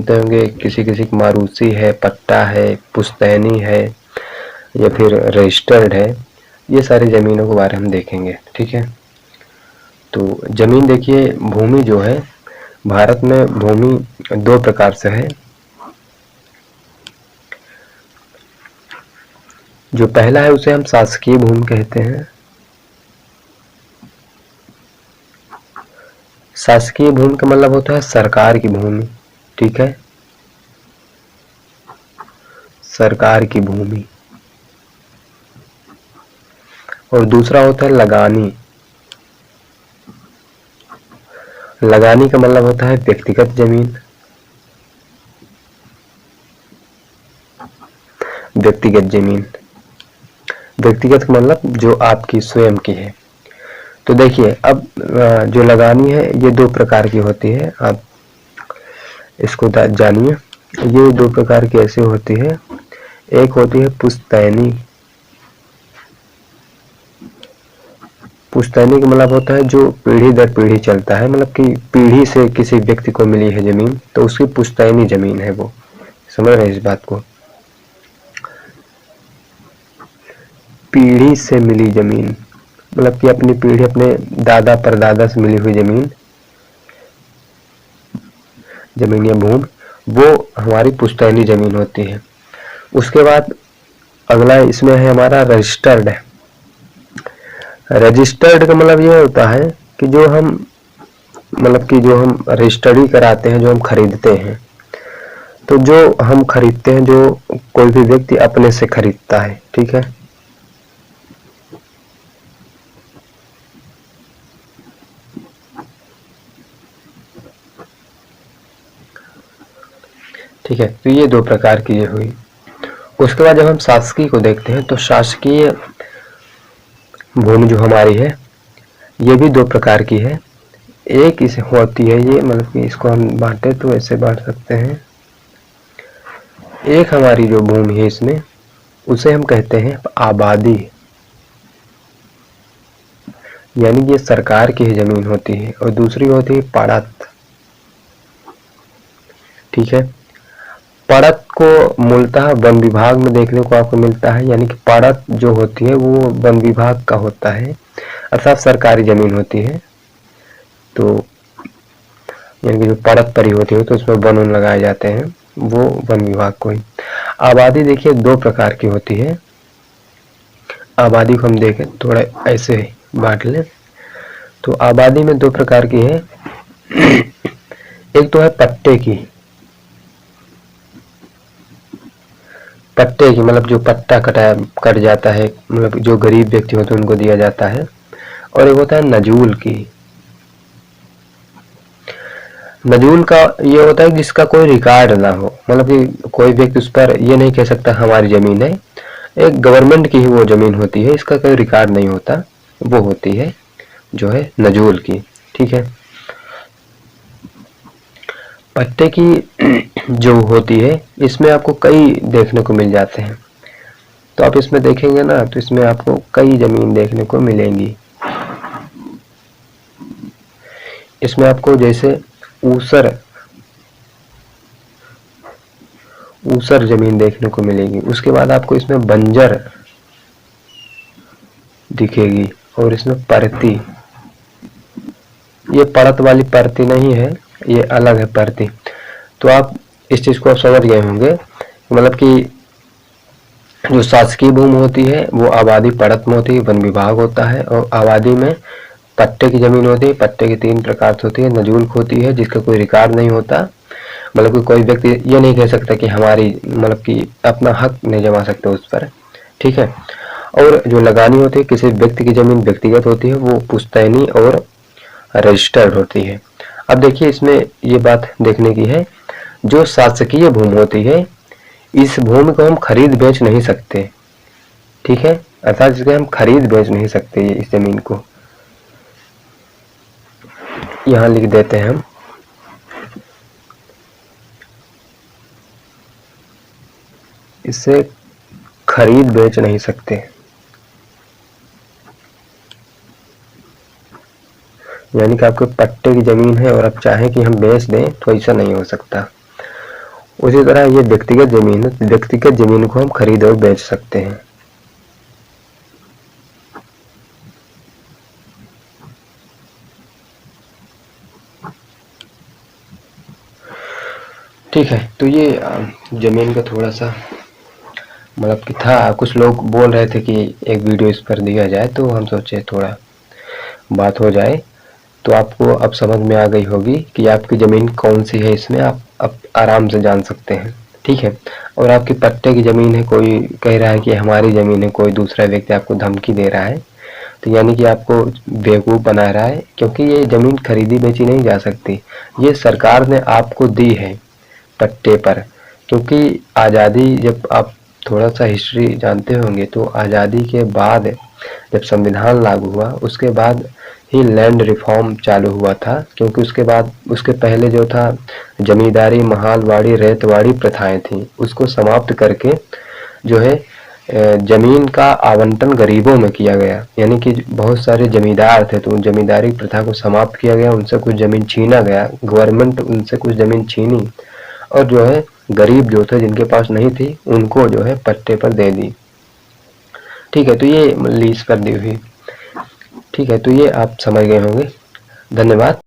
सुनते होंगे, किसी किसी की मारूसी है, पट्टा है, पुश्तैनी है या फिर रजिस्टर्ड है। ये सारी ज़मीनों के बारे में हम देखेंगे। ठीक है, तो ज़मीन देखिए, भूमि जो है भारत में भूमि दो प्रकार से है। जो पहला है उसे हम शासकीय भूमि कहते हैं। शासकीय भूमि का मतलब होता है सरकार की भूमि। ठीक है, सरकार की भूमि। और दूसरा होता है लगानी। लगानी का मतलब होता है व्यक्तिगत जमीन। व्यक्तिगत जमीन, व्यक्तिगत का मतलब जो आपकी स्वयं की है। तो देखिए, अब जो लगानी है ये दो प्रकार की होती है, आप इसको जानिए। ये दो प्रकार की ऐसे होती है, एक होती है पुश्तैनी। पुश्तैनी का मतलब होता है जो पीढ़ी दर पीढ़ी चलता है, मतलब कि पीढ़ी से किसी व्यक्ति को मिली है जमीन, तो उसकी पुश्तैनी जमीन है वो। समझ रहे हैं इस बात को? पीढ़ी से मिली जमीन मतलब कि अपनी पीढ़ी, अपने दादा परदादा से मिली हुई जमीन, जमीन या भूमि, वो हमारी पुश्तैनी जमीन होती है। उसके बाद अगला इसमें है हमारा रजिस्टर्ड। रजिस्टर्ड का मतलब ये होता है कि जो हम मतलब कि जो हम रजिस्टरी कराते हैं, जो हम खरीदते हैं, तो जो हम खरीदते हैं, जो कोई भी व्यक्ति अपने से खरीदता है। ठीक है, ठीक है, तो ये दो प्रकार की ये हुई। उसके बाद जब हम शासकीय को देखते हैं, तो शासकीय भूमि जो हमारी है ये भी दो प्रकार की है। एक इसे होती है ये, मतलब कि इसको हम बांटे तो ऐसे बांट सकते हैं। एक हमारी जो भूमि है इसमें, उसे हम कहते हैं आबादी, यानी ये सरकार की ही जमीन होती है। और दूसरी होती है पड़त। ठीक है, पड़त को मूलतः वन विभाग में देखने को आपको मिलता है, यानी कि पड़त जो होती है वो वन विभाग का होता है, अर्थात सरकारी जमीन होती है। तो यानी कि जो पड़त परी होती है तो उसमें वन लगाए जाते हैं, वो वन विभाग को ही। आबादी देखिए दो प्रकार की होती है। आबादी को हम देखें थोड़ा ऐसे बांट लें, तो आबादी में दो प्रकार की है। एक तो है पट्टे की। पट्टे की मतलब जो पट्टा कट जाता है, मतलब जो गरीब व्यक्ति होते हैं उनको दिया जाता है। और एक होता है नजूल की। नजूल का ये होता है जिसका कोई रिकॉर्ड ना हो, मतलब कि कोई व्यक्ति उस पर ये नहीं कह सकता हमारी जमीन है। एक गवर्नमेंट की ही वो जमीन होती है, इसका कोई रिकॉर्ड नहीं होता, वो होती है जो है नजूल की। ठीक है, पट्टे की जो होती है इसमें आपको कई देखने को मिल जाते हैं। तो आप इसमें देखेंगे ना, तो इसमें आपको कई जमीन देखने को मिलेंगी। इसमें आपको जैसे ऊसर ऊसर जमीन देखने को मिलेगी। उसके बाद आपको इसमें बंजर दिखेगी। और इसमें परती, ये परत वाली परती नहीं है, ये अलग है परती। तो आप इस चीज को आप समझ गए होंगे, मतलब कि जो शासकीय भूमि होती है वो आबादी पड़त में होती है, वन विभाग होता है। और आबादी में पट्टे की जमीन होती है। पट्टे की तीन प्रकार से होती है। नजूल होती है जिसका कोई रिकॉर्ड नहीं होता, मतलब कि कोई व्यक्ति ये नहीं कह सकता कि हमारी, मतलब कि अपना हक नहीं जमा सकते उस पर। ठीक है, और जो लगानी होती है, किसी व्यक्ति की जमीन व्यक्तिगत होती है, वो पुश्तैनी और रजिस्टर्ड होती है। अब देखिए इसमें ये बात देखने की है, जो शासकीय भूमि होती है इस भूमि को हम खरीद बेच नहीं सकते। ठीक है, अर्थात इसको हम खरीद बेच नहीं सकते। ये इस जमीन को यहाँ लिख देते हैं हम, इसे खरीद बेच नहीं सकते, यानी कि आपके पट्टे की जमीन है और आप चाहें कि हम बेच दें तो ऐसा नहीं हो सकता। उसी तरह ये व्यक्तिगत जमीन है, व्यक्तिगत जमीन को हम खरीद और बेच सकते हैं। ठीक है, तो ये जमीन का थोड़ा सा मतलब कि था, कुछ लोग बोल रहे थे कि एक वीडियो इस पर दिया जाए, तो हम सोचे थोड़ा बात हो जाए। तो आपको अब समझ में आ गई होगी कि आपकी ज़मीन कौन सी है, इसमें आप आराम से जान सकते हैं। ठीक है, और आपकी पट्टे की ज़मीन है, कोई कह रहा है कि हमारी ज़मीन है, कोई दूसरा व्यक्ति आपको धमकी दे रहा है, तो यानी कि आपको बेवकूफ़ बना रहा है, क्योंकि ये ज़मीन खरीदी बेची नहीं जा सकती, ये सरकार ने आपको दी है पट्टे पर। क्योंकि आज़ादी, जब आप थोड़ा सा हिस्ट्री जानते होंगे, तो आज़ादी के बाद जब संविधान लागू हुआ, उसके बाद ही लैंड रिफॉर्म चालू हुआ था। क्योंकि उसके बाद, उसके पहले जो था, जमींदारी, महालवाड़ी, रैयतवाड़ी प्रथाएं थी, उसको समाप्त करके जो है जमीन का आवंटन गरीबों में किया गया। यानी कि बहुत सारे जमींदार थे, तो जमींदारी प्रथा को समाप्त किया गया, उनसे कुछ जमीन छीना गया, गवर्नमेंट उनसे कुछ जमीन छीनी, और जो है गरीब जो थे, जिनके पास नहीं थी, उनको जो है पट्टे पर दे दी। ठीक है, तो ये लीज पर दी हुई। ठीक है, तो ये आप समझ गए होंगे। धन्यवाद।